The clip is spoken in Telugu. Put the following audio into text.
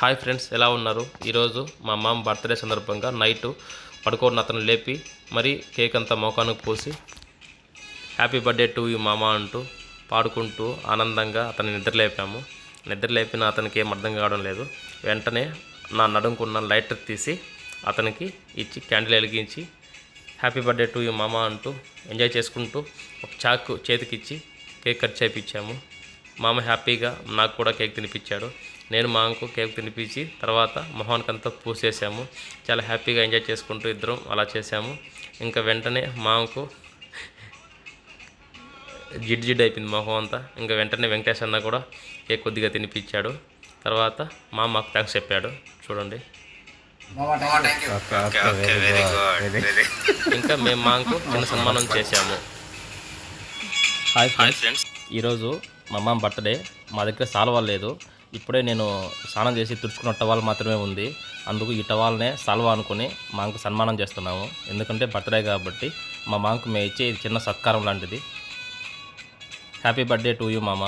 హాయ్ ఫ్రెండ్స్, ఎలా ఉన్నారు? ఈరోజు మా మామ బర్త్డే సందర్భంగా నైట్ పడుకోన్న అతను లేపి మరి కేక్ అంతా మోకానికి పోసి హ్యాపీ బర్త్డే టు యూ మామ అంటూ పాడుకుంటూ ఆనందంగా అతన్ని నిద్రలేపాము. నిద్రలేపిన అతనికి ఏం అర్థం కావడం లేదు. వెంటనే నా నడుముకున్న లైటర్ తీసి అతనికి ఇచ్చి క్యాండిల్ వెలిగించి హ్యాపీ బర్త్డే టు యూ మామ అంటూ ఎంజాయ్ చేసుకుంటూ ఒక చాకు చేతికిచ్చి కేక్ కట్ చేయించాము. మామ హ్యాపీగా నాకు కూడా కేక్ తినిపించాడు. నేను మామకు కేక్ తినిపించి తర్వాత మొహానికంతా పూసేసాము. చాలా హ్యాపీగా ఎంజాయ్ చేసుకుంటూ ఇద్దరం అలా చేసాము. ఇంకా వెంటనే మామకు జిడ్ అయిపోయింది మొహం అంతా. ఇంకా వెంటనే వెంకటేష్ అన్న కూడా కేక్ కొద్దిగా తినిపించాడు. తర్వాత మామ మాకు థ్యాంక్స్ చెప్పాడు. చూడండి. ఇంకా మేము మామకు చిన్న సన్మానం చేశాము. హాయ్ ఫ్రెండ్స్, ఈరోజు మా మామ బర్త్డే. మా దగ్గర సాల్వా లేదు. ఇప్పుడే నేను స్నానం చేసి తుడుచుకున్న టవాల్ మాత్రమే ఉంది. అందుకు ఈ టవాల్నే సాల్వా అనుకుని మాకు సన్మానం చేస్తున్నాము. ఎందుకంటే బర్త్డే కాబట్టి మా మామకు మేము ఇచ్చే చిన్న సత్కారం లాంటిది. హ్యాపీ బర్త్డే టు యూ మామ.